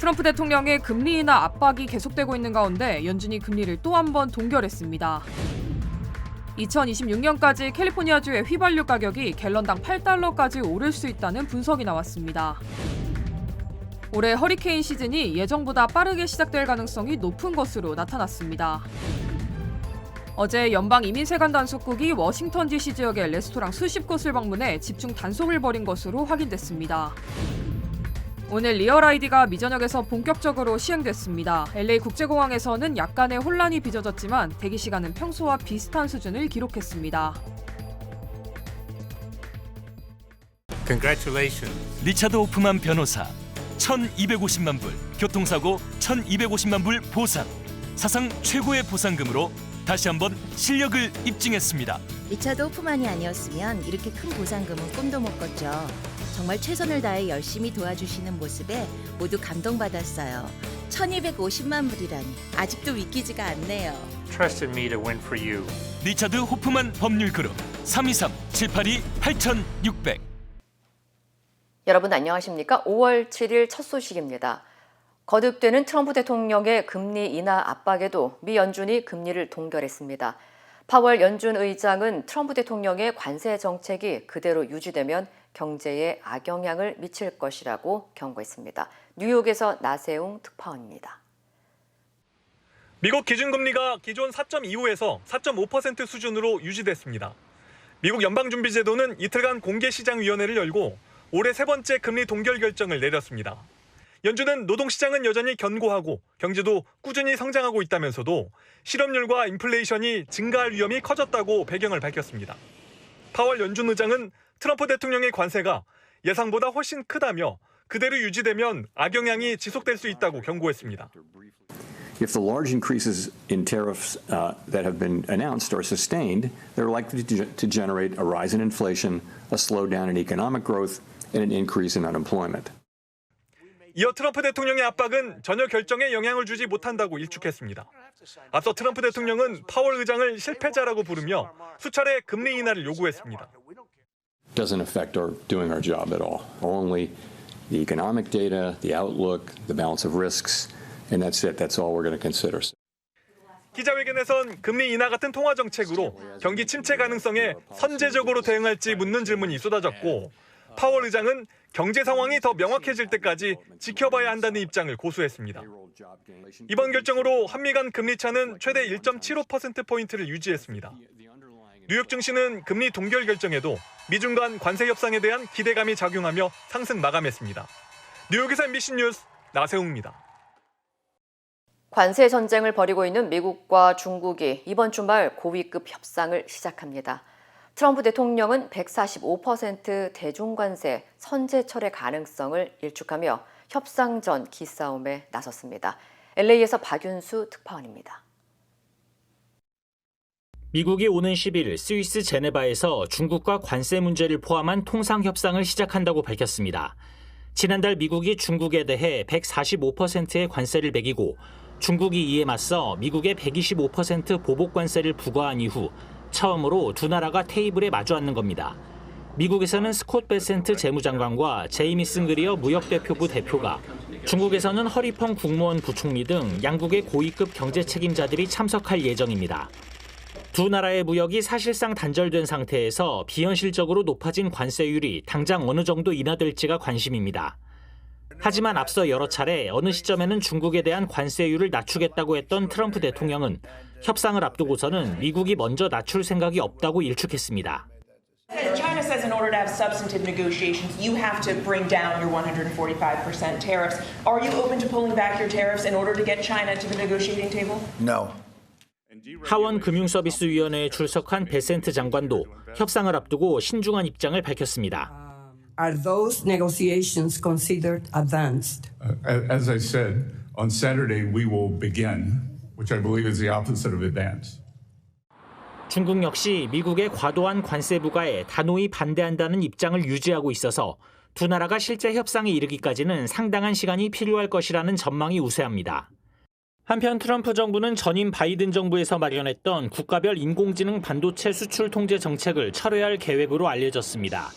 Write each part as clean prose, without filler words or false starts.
트럼프 대통령의 금리 인하 압박이 계속되고 있는 가운데 연준이 금리를 또 한 번 동결했습니다. 2026년까지 캘리포니아주의 휘발유 가격이 갤런당 $8까지 오를 수 있다는 분석이 나왔습니다. 올해 허리케인 시즌이 예정보다 빠르게 시작될 가능성이 높은 것으로 나타났습니다. 어제 연방이민세관 단속국이 워싱턴 DC 지역의 레스토랑 수십 곳을 방문해 집중 단속을 벌인 것으로 확인됐습니다. 오늘 리얼 아이디가 미저녁에서 본격적으로 시행됐습니다. LA 국제공항에서는 약간의 혼란이 빚어졌지만 대기 시간은 평소와 비슷한 수준을 기록했습니다. Congratulations. 리차드 호프만 변호사 1,250만 불, 교통사고 1,250만 불 보상. 사상 최고의 보상금으로 다시 한번 실력을 입증했습니다. 리차드 호프만이 아니었으면 이렇게 큰 보상금은 꿈도 못 꿨죠. 정말 최선을 다해 열심히 도와주시는 모습에 모두 감동받았어요. 1,250만 불이라니 아직도 믿기지가 않네요. Trusted me to win for you. 리차드 호프만 법률그룹 323-782-8600. 여러분 안녕하십니까? 5월 7일 첫 소식입니다. 거듭되는 트럼프 대통령의 금리 인하 압박에도 미 연준이 금리를 동결했습니다. 파월 연준 의장은 트럼프 대통령의 관세 정책이 그대로 유지되면 경제에 악영향을 미칠 것이라고 경고했습니다. 뉴욕에서 나세웅 특파원입니다. 미국 기준금리가 기존 4.25에서 4.5% 수준으로 유지됐습니다. 미국 연방준비제도는 이틀간 공개시장위원회를 열고 올해 세 번째 금리 동결 결정을 내렸습니다. 연준은 노동시장은 여전히 견고하고 경제도 꾸준히 성장하고 있다면서도 실업률과 인플레이션이 증가할 위험이 커졌다고 배경을 밝혔습니다. 파월 연준 의장은 트럼프 대통령의 관세가 예상보다 훨씬 크다며 그대로 유지되면 악영향이 지속될 수 있다고 경고했습니다. If the large increases in tariffs that have been announced are sustained, they're likely to generate a rise in inflation, a slowdown in economic growth, and an increase in unemployment. 이어 트럼프 대통령의 압박은 전혀 결정에 영향을 주지 못한다고 일축했습니다. 앞서 트럼프 대통령은 파월 의장을 실패자라고 부르며 수차례 금리 인하를 요구했습니다. Doesn't affect our doing our job at all. Only the economic data, the outlook, the balance of risks, and that's it. That's all we're going to consider. 기자회견에선 금리 인하 같은 통화 정책으로 경기 침체 가능성에 선제적으로 대응할지 묻는 질문이 쏟아졌고 파월 의장은 경제 상황이 더 명확해질 때까지 지켜봐야 한다는 입장을 고수했습니다. 이번 결정으로 한미 간 금리 차는 최대 1.75%포인트를 유지했습니다. 뉴욕 증시는 금리 동결 결정에도 미중 간 관세 협상에 대한 기대감이 작용하며 상승 마감했습니다. 뉴욕에서 MBC 뉴스 나세웅입니다. 관세 전쟁을 벌이고 있는 미국과 중국이 이번 주말 고위급 협상을 시작합니다. 트럼프 대통령은 145% 대중관세 선제 철회 가능성을 일축하며 협상 전 기싸움에 나섰습니다. LA에서 박윤수 특파원입니다. 미국이 오는 10일 스위스 제네바에서 중국과 관세 문제를 포함한 통상 협상을 시작한다고 밝혔습니다. 지난달 미국이 중국에 대해 145%의 관세를 매기고 중국이 이에 맞서 미국에 125% 보복 관세를 부과한 이후 처음으로 두 나라가 테이블에 마주 앉는 겁니다. 미국에서는 스콧 베센트 재무장관과 제이미슨 그리어 무역대표부 대표가, 중국에서는 허리펑 국무원 부총리 등 양국의 고위급 경제 책임자들이 참석할 예정입니다. 두 나라의 무역이 사실상 단절된 상태에서 비현실적으로 높아진 관세율이 당장 어느 정도 인하될지가 관심입니다. 하지만 앞서 여러 차례 어느 시점에는 중국에 대한 관세율을 낮추겠다고 했던 트럼프 대통령은 협상을 앞두고서는 미국이 먼저 낮출 생각이 없다고 일축했습니다. China says in order to have substantive negotiations, you have to bring down your 145% tariffs. Are you open to pulling back your tariffs in order to get China to the negotiating table? No. 하원 금융서비스위원회에 출석한 베센트 장관도 협상을 앞두고 신중한 입장을 밝혔습니다. Are those negotiations considered advanced? As I said, on Saturday we will begin, which I believe is the opposite of advanced. 중국 역시 미국의 과도한 관세 부과에 단호히 반대한다는 입장을 유지하고 있어서 두 나라가 실제 협상에 이르기까지는 상당한 시간이 필요할 것이라는 전망이 우세합니다. 한편 트럼프 정부는 전임 바이든 정부에서 마련했던 국가별 인공지능 반도체 수출 통제 정책을 철회할 계획으로 알려졌습니다.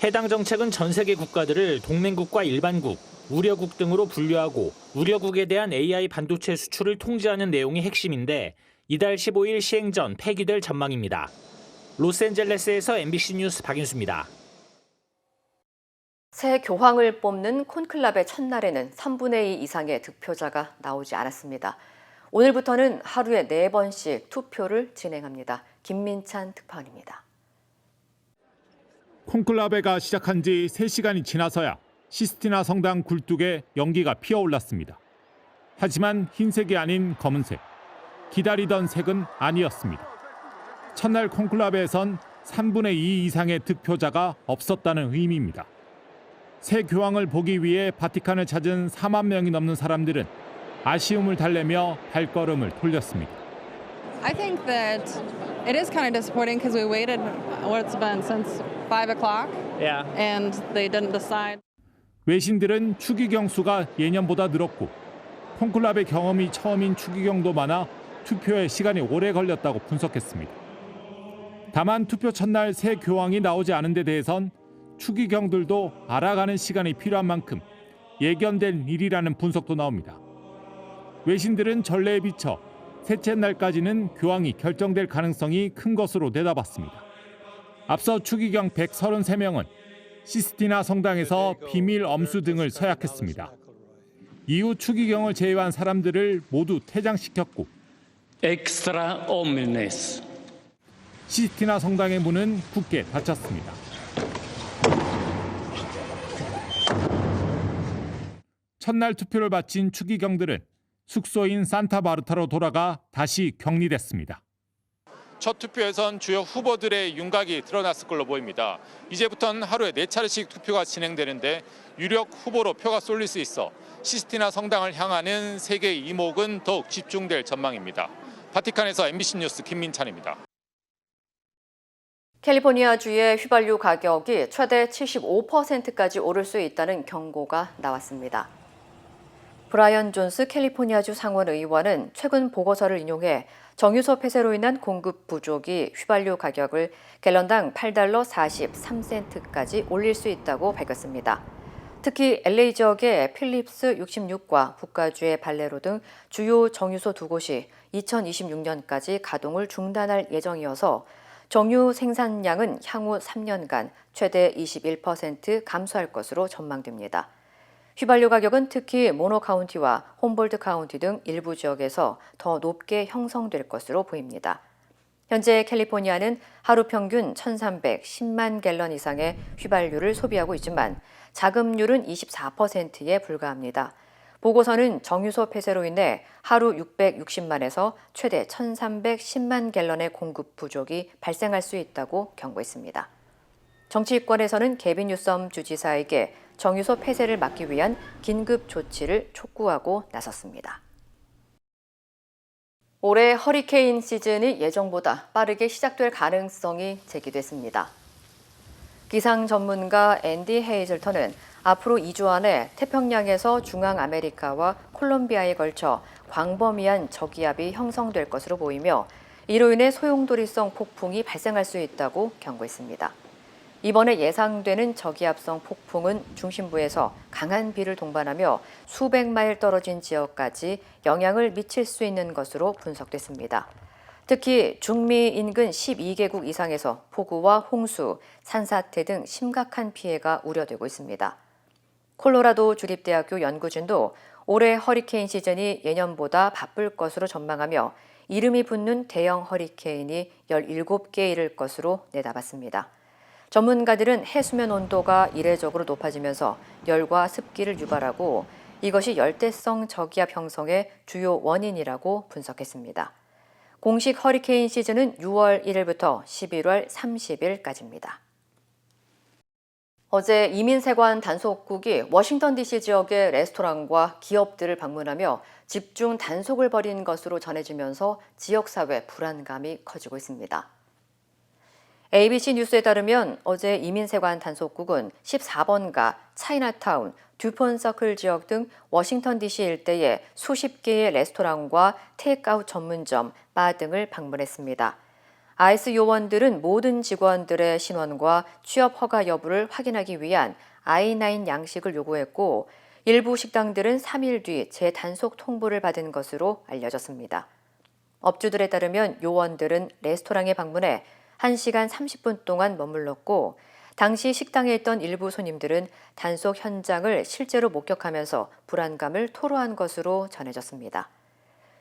해당 정책은 전 세계 국가들을 동맹국과 일반국, 우려국 등으로 분류하고 우려국에 대한 AI 반도체 수출을 통제하는 내용이 핵심인데 이달 15일 시행 전 폐기될 전망입니다. 로스앤젤레스에서 MBC 뉴스 박인수입니다. 새 교황을 뽑는 콘클라베 첫날에는 3분의 2 이상의 득표자가 나오지 않았습니다. 오늘부터는 하루에 4번씩 투표를 진행합니다. 김민찬 특파원입니다. 콘클라베가 시작한 지 3시간이 지나서야 시스티나 성당 굴뚝에 연기가 피어올랐습니다. 하지만 흰색이 아닌 검은색, 기다리던 색은 아니었습니다. 첫날 콘클라베에선 3분의 2 이상의 득표자가 없었다는 의미입니다. 새 교황을 보기 위해 바티칸을 찾은 4만 명이 넘는 사람들은 아쉬움을 달래며 발걸음을 돌렸습니다. I think that it is kind of disappointing because we waited what's been since 5 o'clock. Yeah. And they didn't decide. 외신들은 추기경 수가 예년보다 늘었고 콘클라베 경험이 처음인 추기경도 많아 투표에 시간이 오래 걸렸다고 분석했습니다. 다만 투표 첫날 새 교황이 나오지 않은 데 대해선 추기경들도 알아가는 시간이 필요한 만큼 예견된 일이라는 분석도 나옵니다. 외신들은 전례에 비춰 셋째 날까지는 교황이 결정될 가능성이 큰 것으로 내다봤습니다. 앞서 추기경 133명은 시스티나 성당에서 비밀 엄수 등을 서약했습니다. 이후 추기경을 제외한 사람들을 모두 퇴장시켰고 extra omnes. 시스티나 성당의 문은 굳게 닫혔습니다. 첫날 투표를 마친 추기경들은 숙소인 산타마르타로 돌아가 다시 격리됐습니다. 첫 투표에선 주요 후보들의 윤곽이 드러났을 걸로 보입니다. 이제부터는 하루에 4차례씩 투표가 진행되는데 유력 후보로 표가 쏠릴 수 있어 시스티나 성당을 향하는 세계의 이목은 더욱 집중될 전망입니다. 바티칸에서 MBC 뉴스 김민찬입니다. 캘리포니아주의 휘발유 가격이 최대 75%까지 오를 수 있다는 경고가 나왔습니다. 브라이언 존스 캘리포니아주 상원 의원은 최근 보고서를 인용해 정유소 폐쇄로 인한 공급 부족이 휘발유 가격을 갤런당 $8.43까지 올릴 수 있다고 밝혔습니다. 특히 LA 지역의 필립스 66과 북가주의 발레로 등 주요 정유소 2곳이 2026년까지 가동을 중단할 예정이어서 정유 생산량은 향후 3년간 최대 21% 감소할 것으로 전망됩니다. 휘발유 가격은 특히 모노 카운티와 홈볼트 카운티 등 일부 지역에서 더 높게 형성될 것으로 보입니다. 현재 캘리포니아는 하루 평균 1,310만 갤런 이상의 휘발유를 소비하고 있지만 자급률은 24%에 불과합니다. 보고서는 정유소 폐쇄로 인해 하루 660만에서 최대 1,310만 갤런의 공급 부족이 발생할 수 있다고 경고했습니다. 정치권에서는 게빈 뉴섬 주지사에게 정유소 폐쇄를 막기 위한 긴급 조치를 촉구하고 나섰습니다. 올해 허리케인 시즌이 예정보다 빠르게 시작될 가능성이 제기됐습니다. 기상 전문가 앤디 헤이즐턴은 앞으로 2주 안에 태평양에서 중앙아메리카와 콜롬비아에 걸쳐 광범위한 저기압이 형성될 것으로 보이며 이로 인해 소용돌이성 폭풍이 발생할 수 있다고 경고했습니다. 이번에 예상되는 저기압성 폭풍은 중심부에서 강한 비를 동반하며 수백 마일 떨어진 지역까지 영향을 미칠 수 있는 것으로 분석됐습니다. 특히 중미 인근 12개국 이상에서 폭우와 홍수, 산사태 등 심각한 피해가 우려되고 있습니다. 콜로라도 주립대학교 연구진도 올해 허리케인 시즌이 예년보다 바쁠 것으로 전망하며 이름이 붙는 대형 허리케인이 17개 이를 것으로 내다봤습니다. 전문가들은 해수면 온도가 이례적으로 높아지면서 열과 습기를 유발하고 이것이 열대성 저기압 형성의 주요 원인이라고 분석했습니다. 공식 허리케인 시즌은 6월 1일부터 11월 30일까지입니다. 어제 이민세관 단속국이 워싱턴 DC 지역의 레스토랑과 기업들을 방문하며 집중 단속을 벌인 것으로 전해지면서 지역사회 불안감이 커지고 있습니다. ABC 뉴스에 따르면 어제 이민세관 단속국은 14번가, 차이나타운, 듀폰 서클 지역 등 워싱턴 DC 일대의 수십 개의 레스토랑과 테이크아웃 전문점, 바 등을 방문했습니다. 아이스 요원들은 모든 직원들의 신원과 취업 허가 여부를 확인하기 위한 I-9 양식을 요구했고 일부 식당들은 3일 뒤 재단속 통보를 받은 것으로 알려졌습니다. 업주들에 따르면 요원들은 레스토랑에 방문해 1시간 30분 동안 머물렀고 당시 식당에 있던 일부 손님들은 단속 현장을 실제로 목격하면서 불안감을 토로한 것으로 전해졌습니다.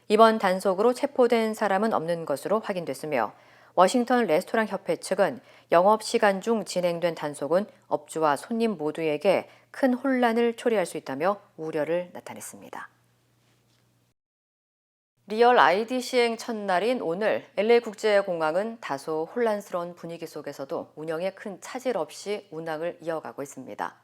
이번 단속으로 체포된 사람은 없는 것으로 확인됐으며 워싱턴 레스토랑 협회 측은 영업시간 중 진행된 단속은 업주와 손님 모두에게 큰 혼란을 초래할 수 있다며 우려를 나타냈습니다. 리얼 아이디 시행 첫날인 오늘 LA국제공항은 다소 혼란스러운 분위기 속에서도 운영에 큰 차질 없이 운항을 이어가고 있습니다.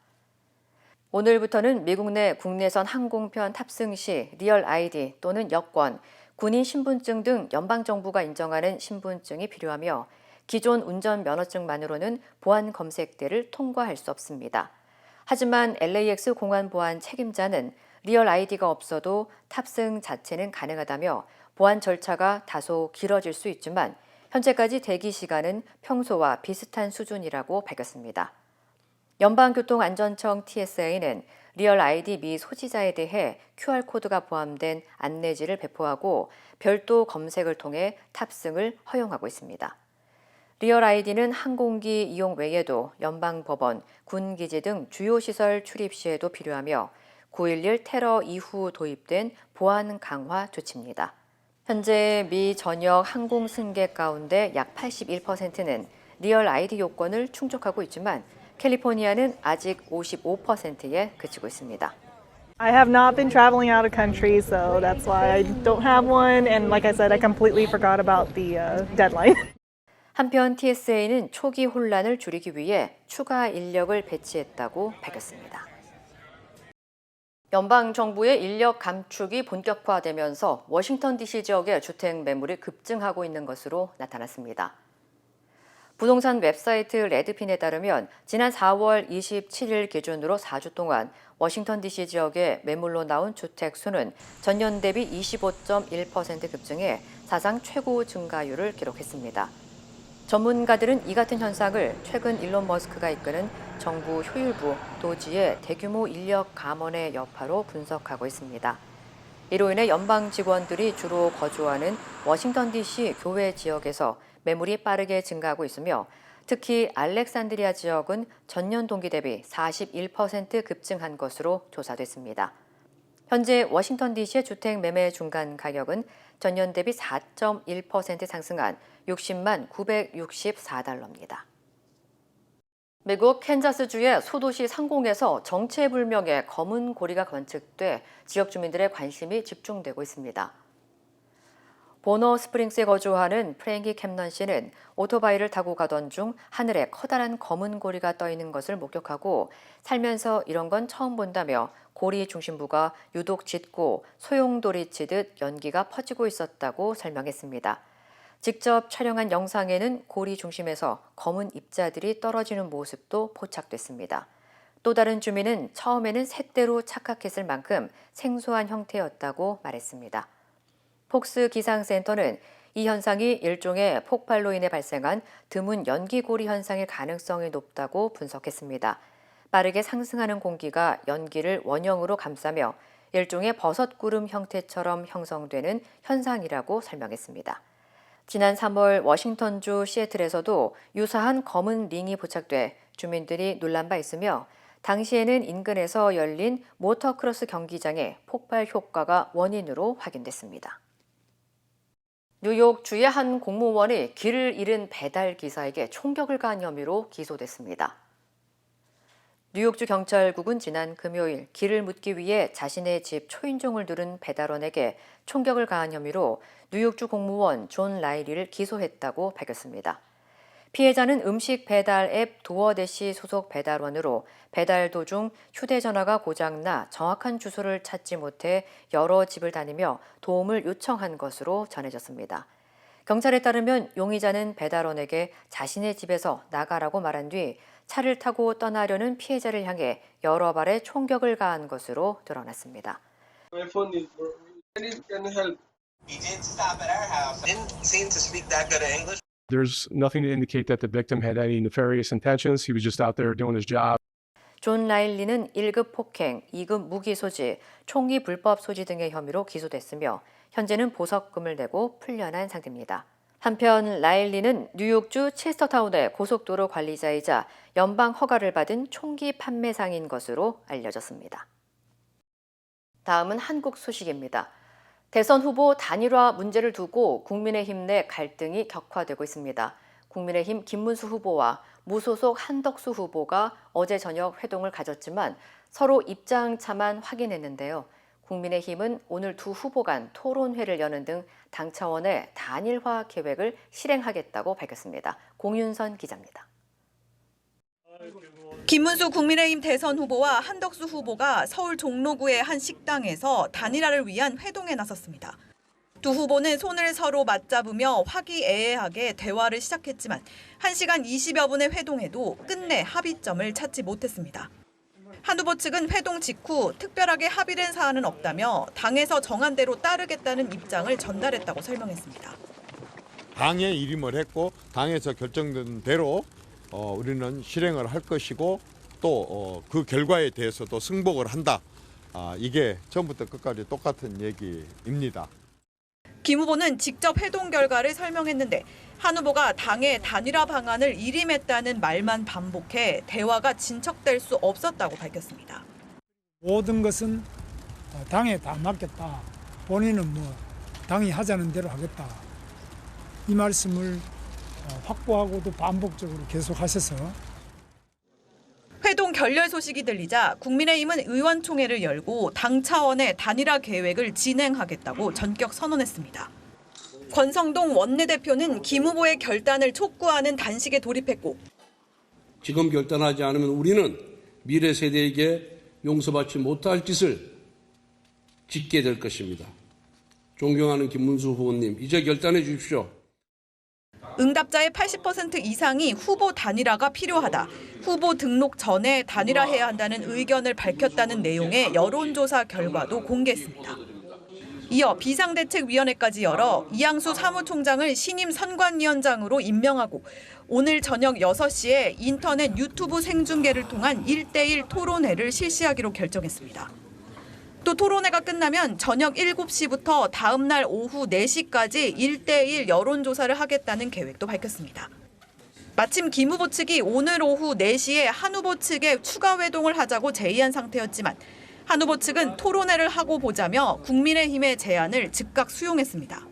오늘부터는 미국 내 국내선 항공편 탑승 시 리얼 아이디 또는 여권, 군인 신분증 등 연방정부가 인정하는 신분증이 필요하며 기존 운전면허증만으로는 보안 검색대를 통과할 수 없습니다. 하지만 LAX 공안 보안 책임자는 리얼 아이디가 없어도 탑승 자체는 가능하다며 보안 절차가 다소 길어질 수 있지만 현재까지 대기 시간은 평소와 비슷한 수준이라고 밝혔습니다. 연방교통안전청 TSA는 리얼 아이디 미 소지자에 대해 QR코드가 포함된 안내지를 배포하고 별도 검색을 통해 탑승을 허용하고 있습니다. 리얼 아이디는 항공기 이용 외에도 연방법원, 군기지 등 주요 시설 출입 시에도 필요하며 9.11 테러 이후 도입된 보안 강화 조치입니다. 현재 미 전역 항공 승객 가운데 약 81%는 리얼 아이디 요건을 충족하고 있지만 캘리포니아는 아직 55%에 그치고 있습니다. I have not been traveling out of country, so that's why I don't have one. And like I said, I completely forgot about the deadline. 한편 TSA는 초기 혼란을 줄이기 위해 추가 인력을 배치했다고 밝혔습니다. 연방정부의 인력 감축이 본격화되면서 워싱턴 DC 지역의 주택 매물이 급증하고 있는 것으로 나타났습니다. 부동산 웹사이트 레드핀에 따르면 지난 4월 27일 기준으로 4주 동안 워싱턴 DC 지역의 매물로 나온 주택 수는 전년 대비 25.1% 급증해 사상 최고 증가율을 기록했습니다. 전문가들은 이 같은 현상을 최근 일론 머스크가 이끄는 정부 효율부 도지의 대규모 인력 감원의 여파로 분석하고 있습니다. 이로 인해 연방 직원들이 주로 거주하는 워싱턴 DC 교외 지역에서 매물이 빠르게 증가하고 있으며 특히 알렉산드리아 지역은 전년 동기 대비 41% 급증한 것으로 조사됐습니다. 현재 워싱턴 DC의 주택 매매 중간 가격은 전년 대비 4.1% 상승한 60만 964달러입니다. 미국 캔자스주의 소도시 상공에서 정체불명의 검은 고리가 관측돼 지역 주민들의 관심이 집중되고 있습니다. 보너 스프링스에 거주하는 프랭키 캠넌 씨는 오토바이를 타고 가던 중 하늘에 커다란 검은 고리가 떠 있는 것을 목격하고 살면서 이런 건 처음 본다며 고리 중심부가 유독 짙고 소용돌이 치듯 연기가 퍼지고 있었다고 설명했습니다. 직접 촬영한 영상에는 고리 중심에서 검은 입자들이 떨어지는 모습도 포착됐습니다. 또 다른 주민은 처음에는 새떼로 착각했을 만큼 생소한 형태였다고 말했습니다. 폭스 기상센터는 이 현상이 일종의 폭발로 인해 발생한 드문 연기고리 현상일 가능성이 높다고 분석했습니다. 빠르게 상승하는 공기가 연기를 원형으로 감싸며 일종의 버섯구름 형태처럼 형성되는 현상이라고 설명했습니다. 지난 3월 워싱턴주 시애틀에서도 유사한 검은 링이 포착돼 주민들이 놀란 바 있으며 당시에는 인근에서 열린 모터크로스 경기장의 폭발 효과가 원인으로 확인됐습니다. 뉴욕주의 한 공무원이 길을 잃은 배달 기사에게 총격을 가한 혐의로 기소됐습니다. 뉴욕주 경찰국은 지난 금요일 길을 묻기 위해 자신의 집 초인종을 누른 배달원에게 총격을 가한 혐의로 뉴욕주 공무원 존 라이리를 기소했다고 밝혔습니다. 피해자는 음식 배달 앱 도어대시 소속 배달원으로 배달 도중 휴대전화가 고장나 정확한 주소를 찾지 못해 여러 집을 다니며 도움을 요청한 것으로 전해졌습니다. 경찰에 따르면 용의자는 배달원에게 자신의 집에서 나가라고 말한 뒤 차를 타고 떠나려는 피해자를 향해 여러 발의 총격을 가한 것으로 드러났습니다. My phone is broken. Can you help? He did stop at our house. Didn't seem to speak that good of English. There's nothing to indicate that the victim had any nefarious intentions. He was just out there doing his job. 존 라일리는 1급 폭행, 2급 무기 소지, 총기 불법 소지 등의 혐의로 기소됐으며 현재는 보석금을 내고 풀려난 상태입니다. 한편 라일리는 뉴욕주 체스터타운의 고속도로 관리자이자 연방 허가를 받은 총기 판매상인 것으로 알려졌습니다. 다음은 한국 소식입니다. 대선 후보 단일화 문제를 두고 국민의힘 내 갈등이 격화되고 있습니다. 국민의힘 김문수 후보와 무소속 한덕수 후보가 어제 저녁 회동을 가졌지만 서로 입장차만 확인했는데요. 국민의힘은 오늘 두 후보 간 토론회를 여는 등 당 차원의 단일화 계획을 실행하겠다고 밝혔습니다. 공윤선 기자입니다. 김문수 국민의힘 대선 후보와 한덕수 후보가 서울 종로구의 한 식당에서 단일화를 위한 회동에 나섰습니다. 두 후보는 손을 서로 맞잡으며 화기애애하게 대화를 시작했지만 1시간 20여 분의 회동에도 끝내 합의점을 찾지 못했습니다. 한 후보 측은 회동 직후 특별하게 합의된 사안은 없다며 당에서 정한 대로 따르겠다는 입장을 전달했다고 설명했습니다. 당에 일임을 했고 당에서 결정된 대로 우리는 실행을 할 것이고 또 그 결과에 대해서도 승복을 한다. 이게 처음부터 끝까지 똑같은 얘기입니다. 김 후보는 직접 회동 결과를 설명했는데 한 후보가 당의 단일화 방안을 일임했다는 말만 반복해 대화가 진척될 수 없었다고 밝혔습니다. 모든 것은 당에 다 맡겼다. 본인은 당이 하자는 대로 하겠다. 이 말씀을 확고하고도 반복적으로 계속하셔서 회동 결렬 소식이 들리자 국민의힘은 의원총회를 열고 당 차원의 단일화 계획을 진행하겠다고 전격 선언했습니다. 권성동 원내대표는 김 후보의 결단을 촉구하는 단식에 돌입했고 지금 결단하지 않으면 우리는 미래 세대에게 용서받지 못할 짓을 짓게 될 것입니다. 존경하는 김문수 후보님, 이제 결단해 주십시오. 응답자의 80% 이상이 후보 단일화가 필요하다. 후보 등록 전에 단일화해야 한다는 의견을 밝혔다는 내용의 여론조사 결과도 공개했습니다. 이어 비상대책위원회까지 열어 이양수 사무총장을 신임 선관위원장으로 임명하고 오늘 저녁 6시에 인터넷 유튜브 생중계를 통한 1대1 토론회를 실시하기로 결정했습니다. 또 토론회가 끝나면 저녁 7시부터 다음 날 오후 4시까지 1대1 여론조사를 하겠다는 계획도 밝혔습니다. 마침 김 후보 측이 오늘 오후 4시에 한 후보 측에 추가 회동을 하자고 제의한 상태였지만 한 후보 측은 토론회를 하고 보자며 국민의힘의 제안을 즉각 수용했습니다.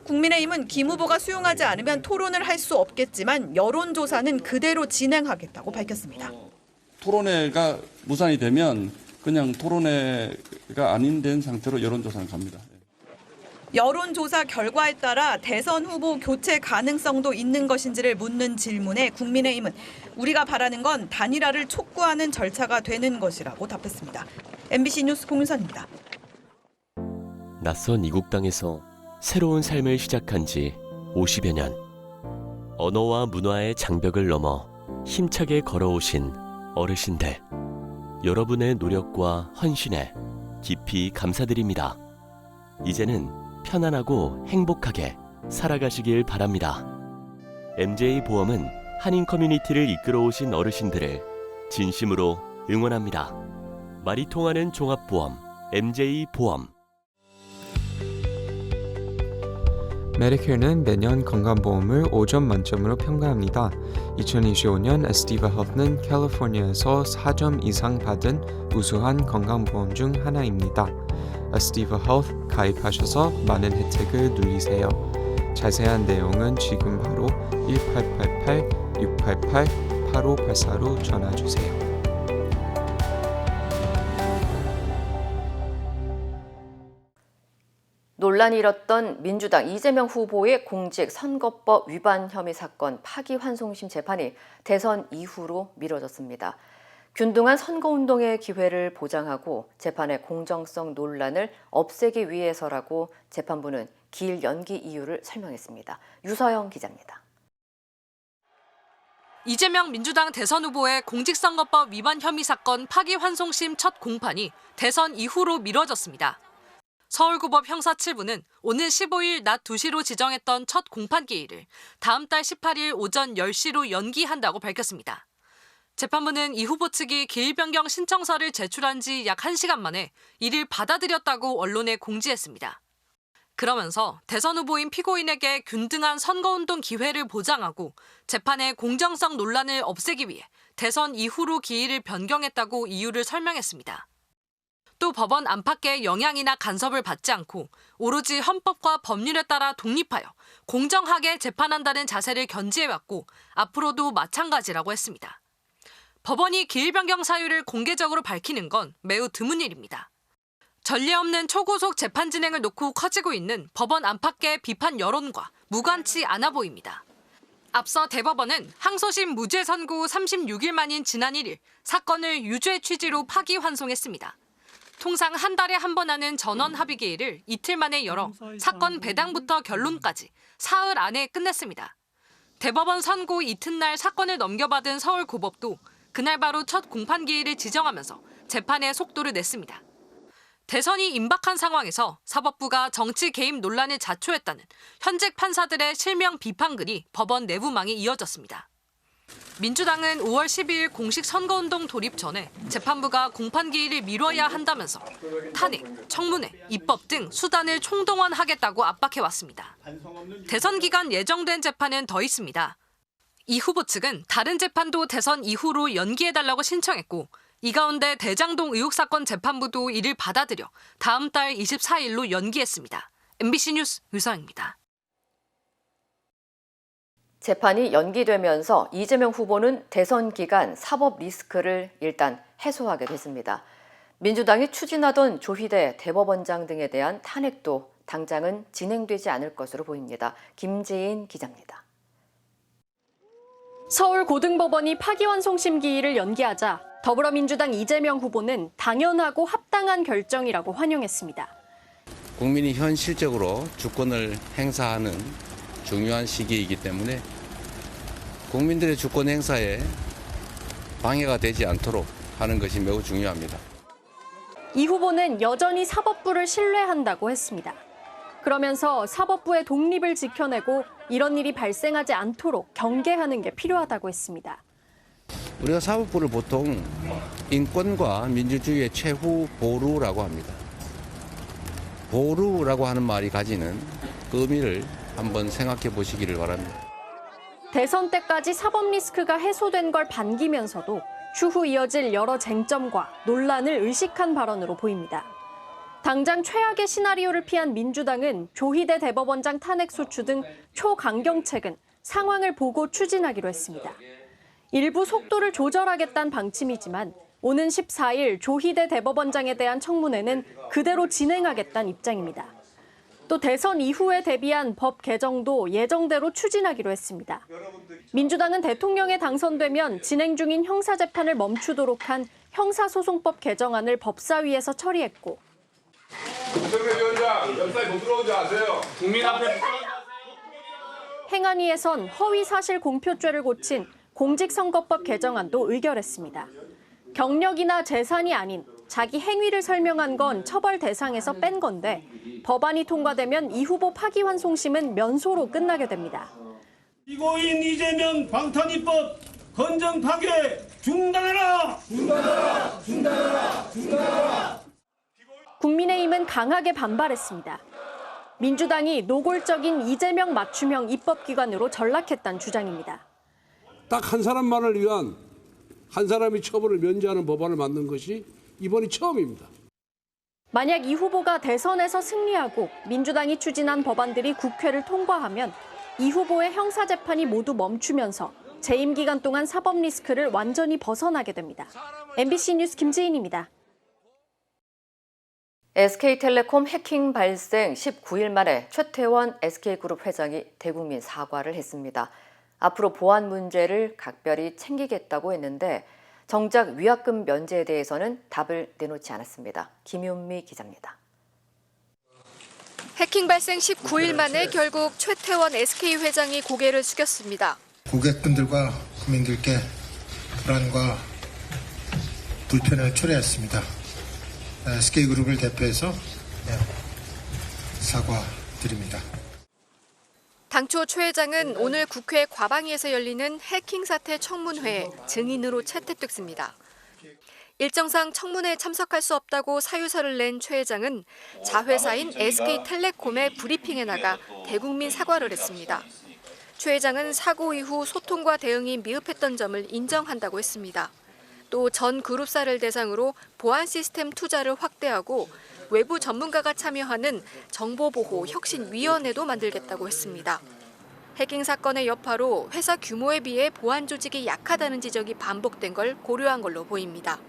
국민의힘은 김 후보가 수용하지 않으면 토론을 할 수 없겠지만 여론조사는 그대로 진행하겠다고 밝혔습니다. 토론회가 무산이 되면 그냥 토론회가 아닌 된 상태로 여론조사는 갑니다. 여론조사 결과에 따라 대선 후보 교체 가능성도 있는 것인지를 묻는 질문에 국민의힘은 우리가 바라는 건 단일화를 촉구하는 절차가 되는 것이라고 답했습니다. MBC 뉴스 공윤선입니다. 낯선 이국 땅에서 새로운 삶을 시작한 지 50여 년. 언어와 문화의 장벽을 넘어 힘차게 걸어오신 어르신들. 여러분의 노력과 헌신에 깊이 감사드립니다. 이제는 편안하고 행복하게 살아가시길 바랍니다. MJ보험은 한인 커뮤니티를 이끌어오신 어르신들을 진심으로 응원합니다. 말이 통하는 종합보험 MJ보험. 메디케어는 매년 건강보험을 5점 만점으로 평가합니다. 2025년 에스티바 헬스는 캘리포니아에서 4점 이상 받은 우수한 건강보험 중 하나입니다. 에스티바 헬스 가입하셔서 많은 혜택을 누리세요. 자세한 내용은 지금 바로 1888-688-8584로 전화주세요. 논란이 일었던 민주당 이재명 후보의 공직선거법 위반 혐의 사건 파기환송심 재판이 대선 이후로 미뤄졌습니다. 균등한 선거운동의 기회를 보장하고 재판의 공정성 논란을 없애기 위해서라고 재판부는 기일 연기 이유를 설명했습니다. 유서영 기자입니다. 이재명 민주당 대선 후보의 공직선거법 위반 혐의 사건 파기환송심 첫 공판이 대선 이후로 미뤄졌습니다. 서울고법 형사 7부는 오는 15일 낮 2시로 지정했던 첫 공판 기일을 다음 달 18일 오전 10시로 연기한다고 밝혔습니다. 재판부는 이 후보 측이 기일 변경 신청서를 제출한 지 약 1시간 만에 이를 받아들였다고 언론에 공지했습니다. 그러면서 대선 후보인 피고인에게 균등한 선거운동 기회를 보장하고 재판의 공정성 논란을 없애기 위해 대선 이후로 기일을 변경했다고 이유를 설명했습니다. 또 법원 안팎의 영향이나 간섭을 받지 않고 오로지 헌법과 법률에 따라 독립하여 공정하게 재판한다는 자세를 견지해왔고 앞으로도 마찬가지라고 했습니다. 법원이 기일 변경 사유를 공개적으로 밝히는 건 매우 드문 일입니다. 전례 없는 초고속 재판 진행을 놓고 커지고 있는 법원 안팎의 비판 여론과 무관치 않아 보입니다. 앞서 대법원은 항소심 무죄 선고 후 36일 만인 지난 1일 사건을 유죄 취지로 파기환송했습니다. 통상 한 달에 한 번 하는 전원 합의 기일을 이틀 만에 열어 사건 배당부터 결론까지 사흘 안에 끝냈습니다. 대법원 선고 이튿날 사건을 넘겨받은 서울고법도 그날 바로 첫 공판 기일을 지정하면서 재판의 속도를 냈습니다. 대선이 임박한 상황에서 사법부가 정치 개입 논란을 자초했다는 현직 판사들의 실명 비판글이 법원 내부망에 이어졌습니다. 민주당은 5월 12일 공식 선거운동 돌입 전에 재판부가 공판 기일을 미뤄야 한다면서 탄핵, 청문회, 입법 등 수단을 총동원하겠다고 압박해왔습니다. 대선 기간 예정된 재판은 더 있습니다. 이 후보 측은 다른 재판도 대선 이후로 연기해달라고 신청했고 이 가운데 대장동 의혹 사건 재판부도 이를 받아들여 다음 달 24일로 연기했습니다. MBC 뉴스 유서영입니다. 재판이 연기되면서 이재명 후보는 대선 기간 사법 리스크를 일단 해소하게 됐습니다. 민주당이 추진하던 조희대 대법원장 등에 대한 탄핵도 당장은 진행되지 않을 것으로 보입니다. 김재인 기자입니다. 서울고등법원이 파기환송심 기일을 연기하자 더불어민주당 이재명 후보는 당연하고 합당한 결정이라고 환영했습니다. 국민이 현실적으로 주권을 행사하는 중요한 시기이기 때문에 국민들의 주권 행사에 방해가 되지 않도록 하는 것이 매우 중요합니다. 이 후보는 여전히 사법부를 신뢰한다고 했습니다. 그러면서 사법부의 독립을 지켜내고 이런 일이 발생하지 않도록 경계하는 게 필요하다고 했습니다. 우리가 사법부를 보통 인권과 민주주의의 최후 보루라고 합니다. 보루라고 하는 말이 가지는 그 의미를 한번 생각해 보시기를 바랍니다. 대선 때까지 사법 리스크가 해소된 걸 반기면서도 추후 이어질 여러 쟁점과 논란을 의식한 발언으로 보입니다. 당장 최악의 시나리오를 피한 민주당은 조희대 대법원장 탄핵 소추 등 초강경책은 상황을 보고 추진하기로 했습니다. 일부 속도를 조절하겠다는 방침이지만 오는 14일 조희대 대법원장에 대한 청문회는 그대로 진행하겠다는 입장입니다. 또 대선 이후에 대비한 법 개정도 예정대로 추진하기로 했습니다. 민주당은 대통령에 당선되면 진행 중인 형사재판을 멈추도록 한 형사소송법 개정안을 법사위에서 처리했고 김정래 위원장, 역사에 못 들어오지 아세요? 국민 앞에 행안위에선 허위사실 공표죄를 고친 공직선거법 개정안도 의결했습니다. 경력이나 재산이 아닌 자기 행위를 설명한 건 처벌 대상에서 뺀 건데 법안이 통과되면 이 후보 파기환송심은 면소로 끝나게 됩니다. 피고인 이재명 방탄입법 헌정 파괴 중단하라! 중단하라! 중단하라! 중단하라! 국민의힘은 강하게 반발했습니다. 민주당이 노골적인 이재명 맞춤형 입법기관으로 전락했다는 주장입니다. 딱 한 사람만을 위한 한 사람이 처벌을 면제하는 법안을 만든 것이 이번이 처음입니다. 만약 이 후보가 대선에서 승리하고 민주당이 추진한 법안들이 국회를 통과하면 이 후보의 형사재판이 모두 멈추면서 재임 기간 동안 사법 리스크를 완전히 벗어나게 됩니다. MBC 뉴스 김지인입니다. SK텔레콤 해킹 발생 19일 만에 최태원 SK그룹 회장이 대국민 사과를 했습니다. 앞으로 보안 문제를 각별히 챙기겠다고 했는데 정작 위약금 면제에 대해서는 답을 내놓지 않았습니다. 김윤미 기자입니다. 해킹 발생 19일 만에 결국 최태원 SK 회장이 고개를 숙였습니다. 고객분들과 국민들께 불안과 불편을 초래했습니다. SK그룹을 대표해서 사과드립니다. 당초 최 회장은 오늘 국회 과방위에서 열리는 해킹 사태 청문회에 증인으로 채택됐습니다. 일정상 청문회에 참석할 수 없다고 사유서를 낸 최 회장은 자회사인 SK텔레콤의 브리핑에 나가 대국민 사과를 했습니다. 최 회장은 사고 이후 소통과 대응이 미흡했던 점을 인정한다고 했습니다. 또 전 그룹사를 대상으로 보안 시스템 투자를 확대하고 외부 전문가가 참여하는 정보보호혁신위원회도 만들겠다고 했습니다. 해킹 사건의 여파로 회사 규모에 비해 보안 조직이 약하다는 지적이 반복된 걸 고려한 걸로 보입니다.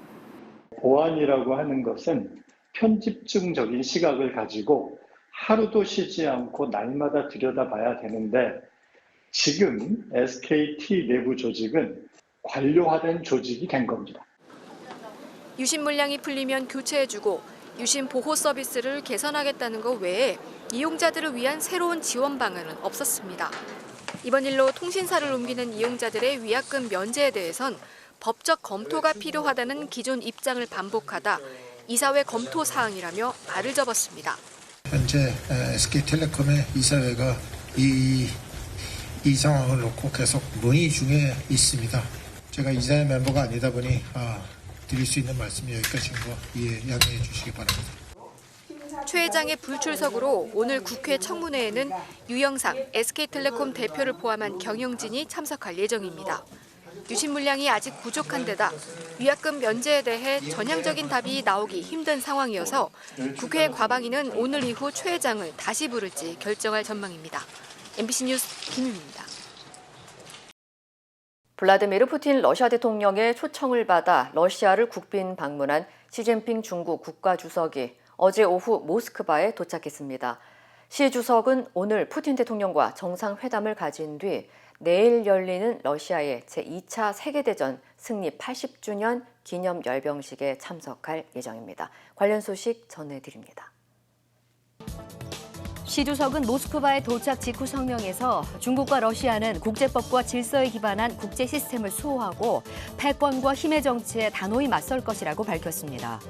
보안이라고 하는 것은 편집증적인 시각을 가지고 하루도 쉬지 않고 날마다 들여다봐야 되는데 지금 SKT 내부 조직은 관료화된 조직이 된 겁니다. 유심 물량이 풀리면 교체해주고 유심 보호 서비스를 개선하겠다는 것 외에 이용자들을 위한 새로운 지원 방안은 없었습니다. 이번 일로 통신사를 옮기는 이용자들의 위약금 면제에 대해선 법적 검토가 필요하다는 기존 입장을 반복하다 이사회 검토 사항이라며 말을 접었습니다. 현재 SK텔레콤의 이사회가 이 상황을 놓고 계속 논의 중에 있습니다. 제가 이사회 멤버가 아니다 보니 드릴 수 있는 말씀이 여기까지인 거 양해해 주시기 바랍니다. 최 회장의 불출석으로 오늘 국회 청문회에는 유영상 SK텔레콤 대표를 포함한 경영진이 참석할 예정입니다. 유심 물량이 아직 부족한 데다 위약금 면제에 대해 전향적인 답이 나오기 힘든 상황이어서 국회 과방위는 오늘 이후 최 회장을 다시 부를지 결정할 전망입니다. MBC 뉴스 김윤입니다. 블라디미르 푸틴 러시아 대통령의 초청을 받아 러시아를 국빈 방문한 시진핑 중국 국가주석이 어제 오후 모스크바에 도착했습니다. 시 주석은 오늘 푸틴 대통령과 정상회담을 가진 뒤 내일 열리는 러시아의 제2차 세계대전 승리 80주년 기념 열병식에 참석할 예정입니다. 관련 소식 전해드립니다. 시 주석은 모스크바에 도착 직후 성명에서 중국과 러시아는 국제법과 질서에 기반한 국제 시스템을 수호하고 패권과 힘의 정치에 단호히 맞설 것이라고 밝혔습니다.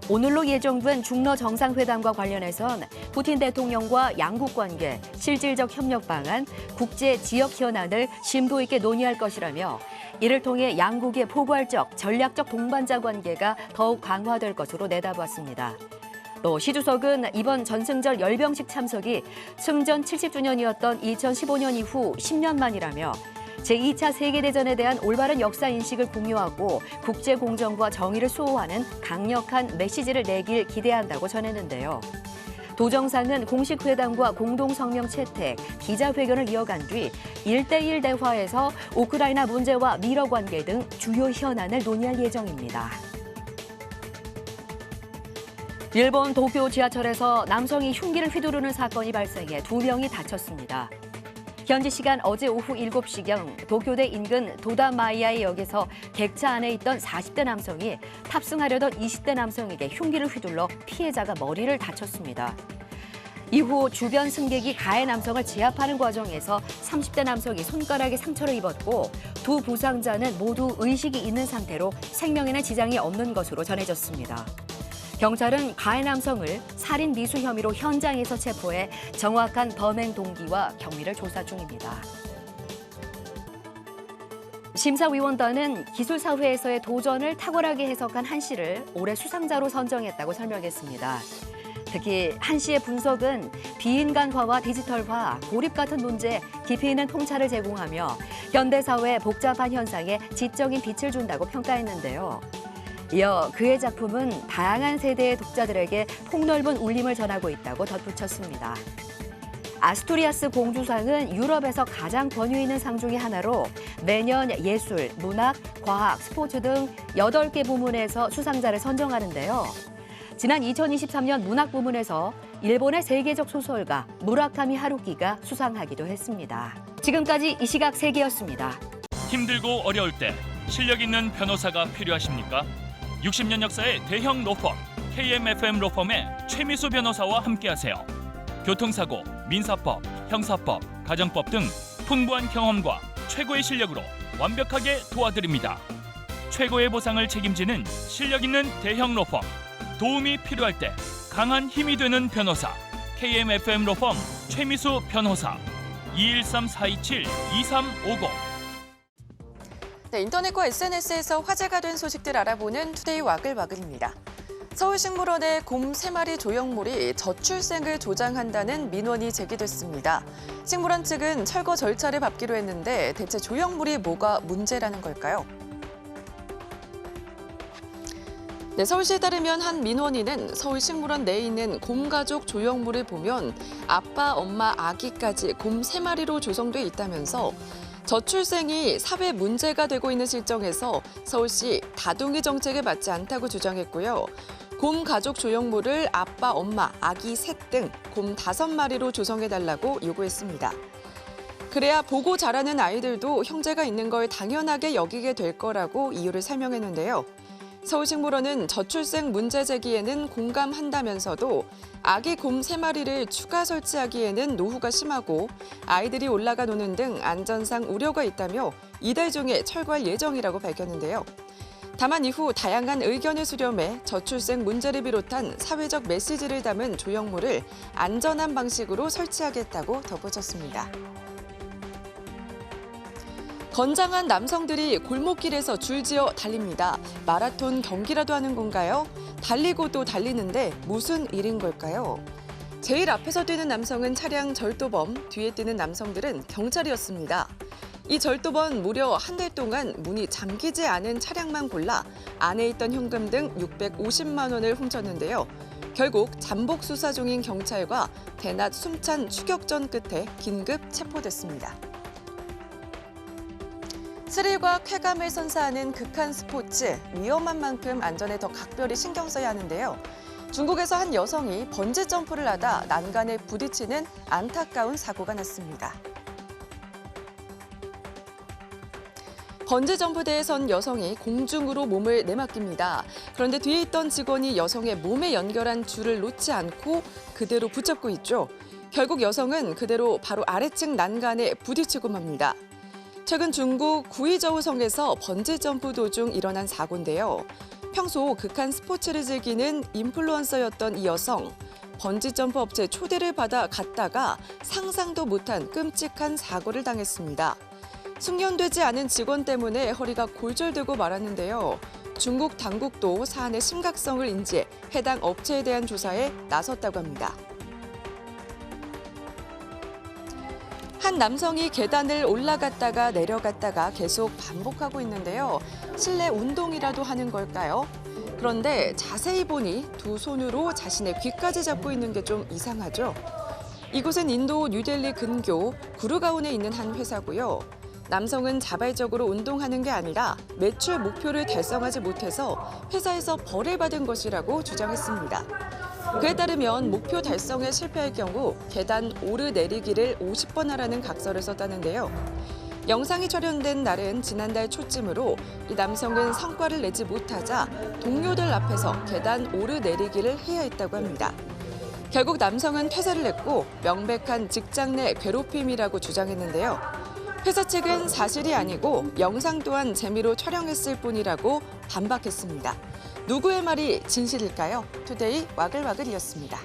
오늘로 예정된 중러 정상회담과 관련해선 푸틴 대통령과 양국 관계, 실질적 협력 방안, 국제 지역 현안을 심도 있게 논의할 것이라며 이를 통해 양국의 포괄적, 전략적 동반자 관계가 더욱 강화될 것으로 내다봤습니다. 또 시 주석은 이번 전승절 열병식 참석이 승전 70주년이었던 2015년 이후 10년 만이라며 제2차 세계대전에 대한 올바른 역사 인식을 공유하고 국제 공정과 정의를 수호하는 강력한 메시지를 내길 기대한다고 전했는데요. 도 정상은 공식 회담과 공동 성명 채택, 기자회견을 이어간 뒤 1대1 대화에서 우크라이나 문제와 미러 관계 등 주요 현안을 논의할 예정입니다. 일본 도쿄 지하철에서 남성이 흉기를 휘두르는 사건이 발생해 2명이 다쳤습니다. 현지 시간 어제 오후 7시경 도쿄대 인근 도다마이야의 역에서 객차 안에 있던 40대 남성이 탑승하려던 20대 남성에게 흉기를 휘둘러 피해자가 머리를 다쳤습니다. 이후 주변 승객이 가해 남성을 제압하는 과정에서 30대 남성이 손가락에 상처를 입었고 두 부상자는 모두 의식이 있는 상태로 생명에는 지장이 없는 것으로 전해졌습니다. 경찰은 가해 남성을 살인 미수 혐의로 현장에서 체포해 정확한 범행 동기와 경위를 조사 중입니다. 심사위원단은 기술사회에서의 도전을 탁월하게 해석한 한 씨를 올해 수상자로 선정했다고 설명했습니다. 특히 한 씨의 분석은 비인간화와 디지털화, 고립 같은 문제에 깊이 있는 통찰을 제공하며 현대사회의 복잡한 현상에 지적인 빛을 준다고 평가했는데요. 이어 그의 작품은 다양한 세대의 독자들에게 폭넓은 울림을 전하고 있다고 덧붙였습니다. 아스투리아스 공주상은 유럽에서 가장 권위 있는 상 중의 하나로 매년 예술, 문학, 과학, 스포츠 등 8개 부문에서 수상자를 선정하는데요. 지난 2023년 문학 부문에서 일본의 세계적 소설가 무라카미 하루키가 수상하기도 했습니다. 지금까지 이 시각 세계였습니다. 힘들고 어려울 때 실력 있는 변호사가 필요하십니까? 60년 역사의 대형 로펌 KMFM 로펌의 최미수 변호사와 함께하세요. 교통사고, 민사법, 형사법, 가정법 등 풍부한 경험과 최고의 실력으로 완벽하게 도와드립니다. 최고의 보상을 책임지는 실력 있는 대형 로펌. 도움이 필요할 때 강한 힘이 되는 변호사 KMFM 로펌 최미수 변호사 213-427-2350. 네, 인터넷과 SNS에서 화제가 된 소식들 알아보는 투데이 와글와글입니다. 서울식물원의 곰 3마리 조형물이 저출생을 조장한다는 민원이 제기됐습니다. 식물원 측은 철거 절차를 밟기로 했는데 대체 조형물이 뭐가 문제라는 걸까요? 네, 서울시에 따르면 한 민원인은 서울식물원 내에 있는 곰 가족 조형물을 보면 아빠, 엄마, 아기까지 곰 3마리로 조성돼 있다면서 저출생이 사회 문제가 되고 있는 실정에서 서울시 다둥이 정책에 맞지 않다고 주장했고요. 곰 가족 조형물을 아빠, 엄마, 아기 셋 등 곰 5마리로 조성해달라고 요구했습니다. 그래야 보고 자라는 아이들도 형제가 있는 걸 당연하게 여기게 될 거라고 이유를 설명했는데요. 서울식물원은 저출생 문제 제기에는 공감한다면서도 아기 곰 3마리를 추가 설치하기에는 노후가 심하고 아이들이 올라가 노는 등 안전상 우려가 있다며 이달 중에 철거할 예정이라고 밝혔는데요. 다만 이후 다양한 의견을 수렴해 저출생 문제를 비롯한 사회적 메시지를 담은 조형물을 안전한 방식으로 설치하겠다고 덧붙였습니다. 건장한 남성들이 골목길에서 줄지어 달립니다. 마라톤 경기라도 하는 건가요? 달리고 또 달리는데 무슨 일인 걸까요? 제일 앞에서 뛰는 남성은 차량 절도범, 뒤에 뛰는 남성들은 경찰이었습니다. 이 절도범은 무려 한 달 동안 문이 잠기지 않은 차량만 골라 안에 있던 현금 등 650만 원을 훔쳤는데요. 결국 잠복 수사 중인 경찰과 대낮 숨찬 추격전 끝에 긴급 체포됐습니다. 스릴과 쾌감을 선사하는 극한 스포츠, 위험한 만큼 안전에 더 각별히 신경 써야 하는데요. 중국에서 한 여성이 번지 점프를 하다 난간에 부딪히는 안타까운 사고가 났습니다. 번지 점프대에 선 여성이 공중으로 몸을 내맡깁니다. 그런데 뒤에 있던 직원이 여성의 몸에 연결한 줄을 놓지 않고 그대로 붙잡고 있죠. 결국 여성은 그대로 바로 아래층 난간에 부딪히고 맙니다. 최근 중국 구이저우성에서 번지점프 도중 일어난 사고인데요. 평소 극한 스포츠를 즐기는 인플루언서였던 이 여성. 번지점프 업체 초대를 받아 갔다가 상상도 못한 끔찍한 사고를 당했습니다. 숙련되지 않은 직원 때문에 허리가 골절되고 말았는데요. 중국 당국도 사안의 심각성을 인지해 해당 업체에 대한 조사에 나섰다고 합니다. 한 남성이 계단을 올라갔다가 내려갔다가 계속 반복하고 있는데요. 실내 운동이라도 하는 걸까요? 그런데 자세히 보니 두 손으로 자신의 귀까지 잡고 있는 게 좀 이상하죠? 이곳은 인도 뉴델리 근교 구르가온에 있는 한 회사고요. 남성은 자발적으로 운동하는 게 아니라 매출 목표를 달성하지 못해서 회사에서 벌을 받은 것이라고 주장했습니다. 그에 따르면 목표 달성에 실패할 경우 계단 오르내리기를 50번 하라는 각서를 썼다는데요. 영상이 촬영된 날은 지난달 초쯤으로 이 남성은 성과를 내지 못하자 동료들 앞에서 계단 오르내리기를 해야 했다고 합니다. 결국 남성은 퇴사를 했고 명백한 직장 내 괴롭힘이라고 주장했는데요. 회사 측은 사실이 아니고 영상 또한 재미로 촬영했을 뿐이라고 반박했습니다. 누구의 말이 진실일까요? 투데이 와글와글이었습니다.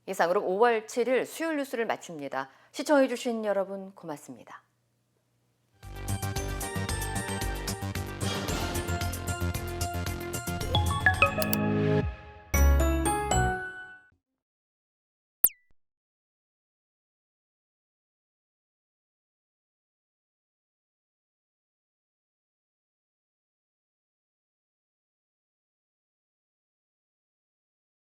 이상으로 5월 7일 수요일 뉴스를 마칩니다. 시청해주신 여러분 고맙습니다.